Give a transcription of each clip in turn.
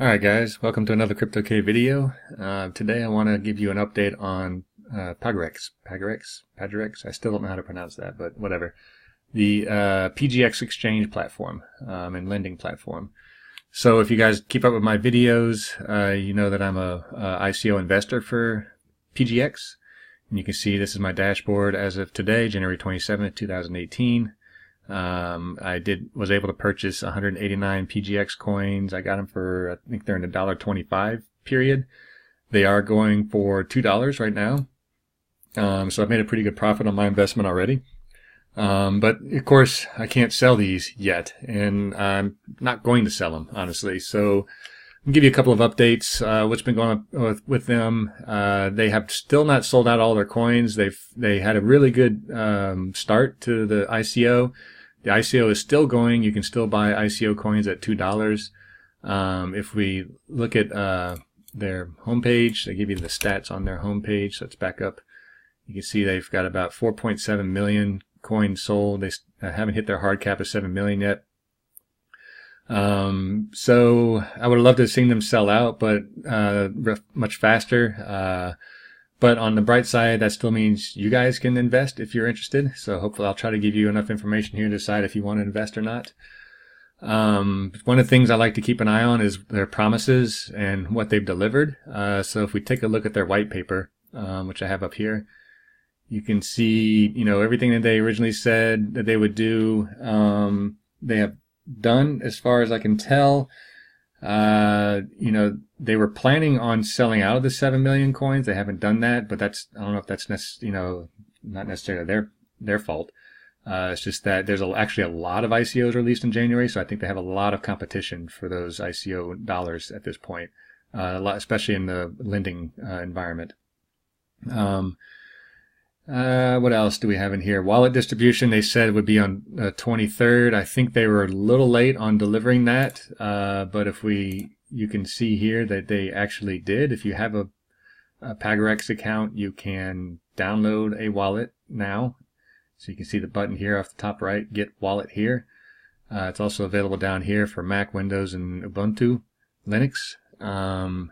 Alright guys, welcome to another CryptoK video. Today I want to give you an update on Pagarex. I still don't know how to pronounce that, but whatever. The PGX exchange platform and lending platform. So if you guys keep up with my videos, you know that I'm a ICO investor for PGX. And you can see this is my dashboard as of today, January 27th, 2018. I was able to purchase 189 PGX coins. I got them for, I think they're in the $1.25 period. They are going for $2 right now. So I've made a pretty good profit on my investment already. But of course I can't sell these yet, and I'm not going to sell them, honestly. So I'll give you a couple of updates, what's been going on with them. They have still not sold out all their coins. They had a really good, start to the ICO. The ICO is still going. You can still buy ICO coins at $2. If we look at their homepage, they give you the stats on their homepage. So let's back up. You can see they've got about 4.7 million coins sold. They haven't hit their hard cap of 7 million yet. So I would have loved to have seen them sell out, but much faster. But on the bright side, that still means you guys can invest if you're interested. So hopefully I'll try to give you enough information here to decide if you want to invest or not. One of the things I like to keep an eye on is their promises and what they've delivered. So if we take a look at their white paper, which I have up here, you can see, everything that they originally said that they would do, they have done as far as I can tell. They were planning on selling out of the 7 million coins. They haven't done that, but I don't know if that's not necessarily their fault. It's just that there's actually a lot of ICOs released in January, so I think they have a lot of competition for those ICO dollars at this point, especially in the lending environment. What else do we have in here? Wallet distribution, they said would be on 23rd. I think they were a little late on delivering that, but you can see here that they actually did. If you have a Pagarex account, you can download a wallet now. So you can see the button here off the top right, Get Wallet here. It's also available down here for Mac, Windows, and Ubuntu, Linux. And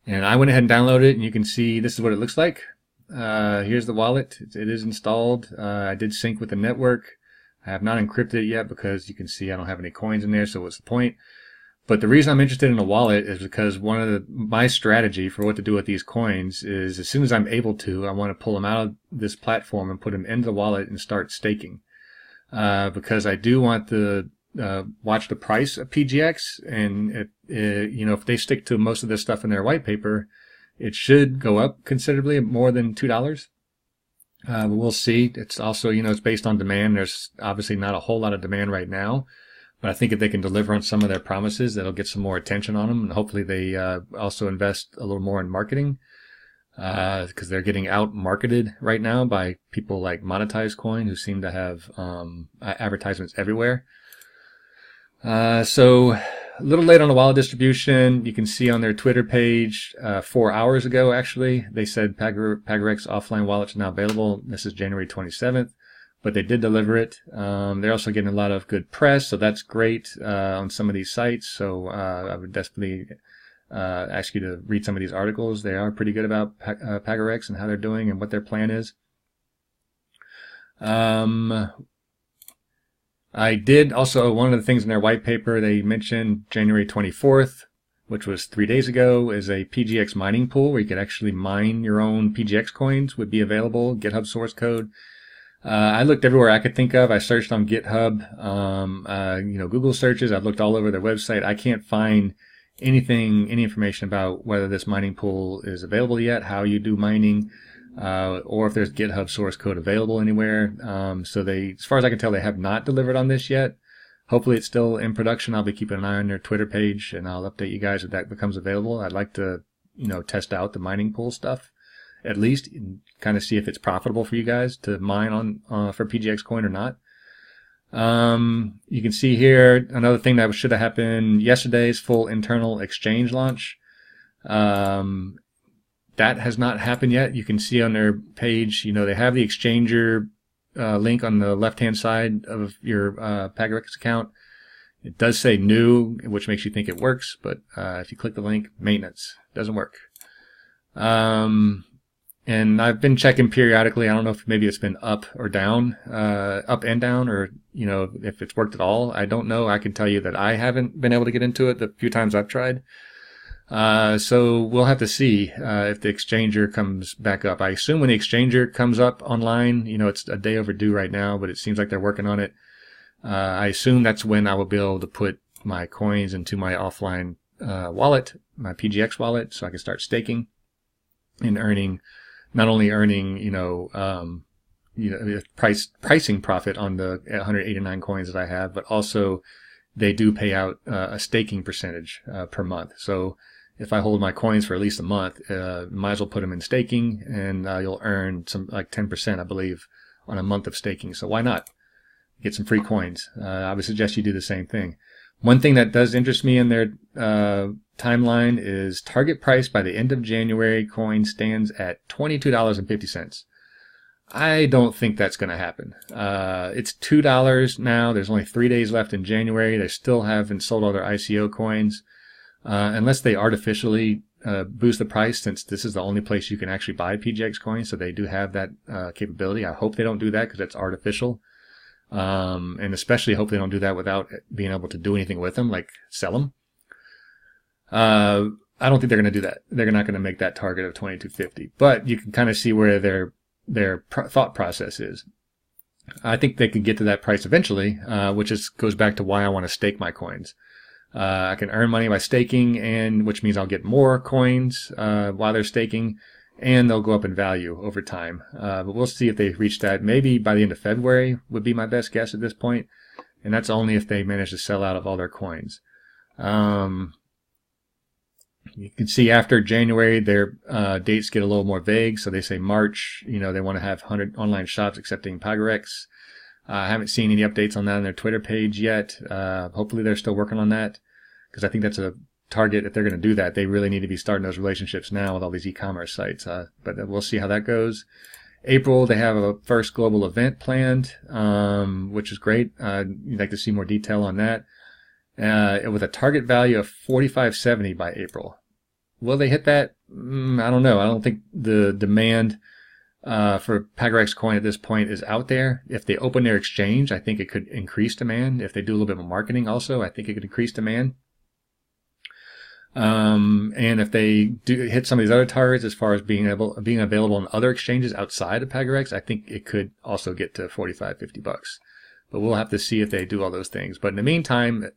I went ahead and downloaded it, and you can see this is what it looks like. Here's the wallet. It is installed. I did sync with the network. I have not encrypted it yet because you can see I don't have any coins in there, so what's the point? But the reason I'm interested in a wallet is because my strategy for what to do with these coins is as soon as I'm able to, I want to pull them out of this platform and put them into the wallet and start staking. Because I do want to watch the price of PGX, and if they stick to most of this stuff in their white paper, it should go up considerably more than $2. But we'll see. It's also, it's based on demand. There's obviously not a whole lot of demand right now. But I think if they can deliver on some of their promises, that'll get some more attention on them. And hopefully they also invest a little more in marketing, because they're getting out-marketed right now by people like Monetize Coin, who seem to have advertisements everywhere. So a little late on the wallet distribution. You can see on their Twitter page 4 hours ago, actually, they said Pagarex offline wallets are now available. This is January 27th. But they did deliver it. They're also getting a lot of good press, so that's great on some of these sites. So I would definitely ask you to read some of these articles. They are pretty good about Pagarex and how they're doing and what their plan is. I did also, one of the things in their white paper, they mentioned January 24th, which was 3 days ago, is a PGX mining pool where you could actually mine your own PGX coins, would be available, GitHub source code. I looked everywhere I could think of. I searched on GitHub, Google searches. I've looked all over their website. I can't find any information about whether this mining pool is available yet, how you do mining, or if there's GitHub source code available anywhere. So as far as I can tell, they have not delivered on this yet. Hopefully it's still in production. I'll be keeping an eye on their Twitter page, and I'll update you guys if that becomes available. I'd like to, test out the mining pool stuff, at least, and kind of see if it's profitable for you guys to mine for PGX coin or not. You can see here another thing that should have happened yesterday's full internal exchange launch. That has not happened yet. You can see on their page, they have the exchanger link on the left-hand side of your Pagarex account. It does say new, which makes you think it works, but if you click the link, maintenance, doesn't work. And I've been checking periodically. I don't know if maybe it's been up or down, up and down, or, you know, if it's worked at all. I don't know. I can tell you that I haven't been able to get into it the few times I've tried. So we'll have to see if the exchanger comes back up. I assume when the exchanger comes up online, you know, it's a day overdue right now, but it seems like they're working on it. I assume that's when I will be able to put my coins into my offline wallet, my PGX wallet, so I can start staking and earning, not only earning, pricing profit on the 189 coins that I have, but also they do pay out a staking percentage per month. So if I hold my coins for at least a month, might as well put them in staking, and you'll earn some like 10%, I believe, on a month of staking. So why not get some free coins? I would suggest you do the same thing. One thing that does interest me in their timeline is target price by the end of January coin stands at $22.50. I don't think that's going to happen. It's $2 now. There's only 3 days left in January. They still haven't sold all their ICO coins. Unless they artificially boost the price, since this is the only place you can actually buy PGX coins, so they do have that capability. I hope they don't do that because it's artificial. And especially hope they don't do that without being able to do anything with them, like sell them. I don't think they're going to do that. They're not going to make that target of $22.50, but you can kind of see where their thought process is. I think they can get to that price eventually, which goes back to why I want to stake my coins. I can earn money by staking, and which means I'll get more coins while they're staking, and they'll go up in value over time. But we'll see if they reach that. Maybe by the end of February would be my best guess at this point, and that's only if they manage to sell out of all their coins. You can see after January, their dates get a little more vague. So they say March, they want to have 100 online shops accepting Pagarex. I haven't seen any updates on that on their Twitter page yet. Hopefully they're still working on that, because I think that's a target. If they're going to do that, they really need to be starting those relationships now with all these e-commerce sites. But we'll see how that goes. April, they have a first global event planned, which is great. You'd like to see more detail on that. With a target value of 45.70 by April. Will they hit that? I don't know. I don't think the demand for Pagarex coin at this point is out there. If they open their exchange, I think it could increase demand. If they do a little bit more marketing also, I think it could increase demand. And if they do hit some of these other targets as far as being available on other exchanges outside of Pagarex, I think it could also get to $45-50. But we'll have to see if they do all those things. But in the meantime,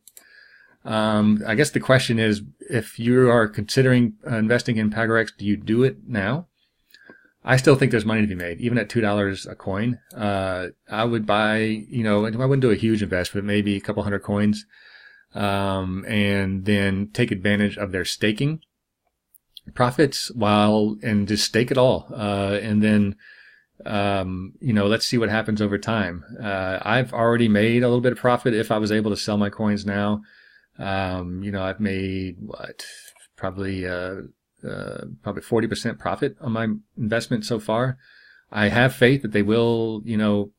I guess the question is, if you are considering investing in Pagarex, do you do it now? I still think there's money to be made, even at $2 a coin. I would buy, I wouldn't do a huge investment, maybe a couple hundred coins, and then take advantage of their staking profits and just stake it all. And then, let's see what happens over time. I've already made a little bit of profit if I was able to sell my coins now. I've made probably 40% profit on my investment so far. I have faith that they will,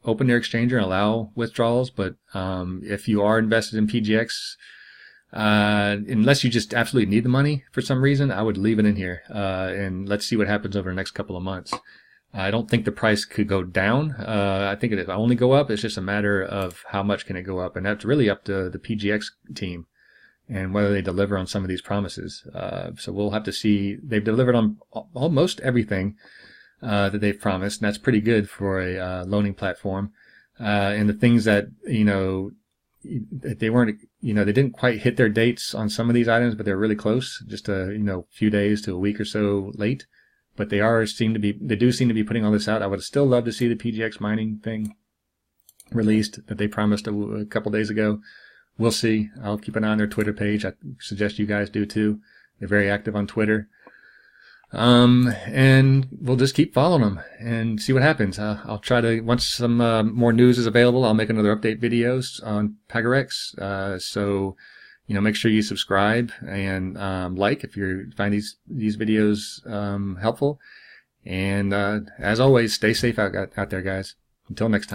open their exchanger and allow withdrawals. But if you are invested in PGX, unless you just absolutely need the money for some reason, I would leave it in here. And let's see what happens over the next couple of months. I don't think the price could go down. I think it will only go up. It's just a matter of how much can it go up. And that's really up to the PGX team and whether they deliver on some of these promises. So we'll have to see. They've delivered on almost everything that they've promised, and that's pretty good for a loaning platform. And the things that, they weren't, they didn't quite hit their dates on some of these items, but they're really close, just a, few days to a week or so late. But they do seem to be putting all this out. I would still love to see the PGX mining thing released that they promised a couple days ago. We'll see. I'll keep an eye on their Twitter page. I suggest you guys do too. They're very active on Twitter. And we'll just keep following them and see what happens. I'll try to, once some more news is available, I'll make another update videos on Pagarex. So, make sure you subscribe and like if you find these videos helpful. And as always, stay safe out there, guys. Until next time.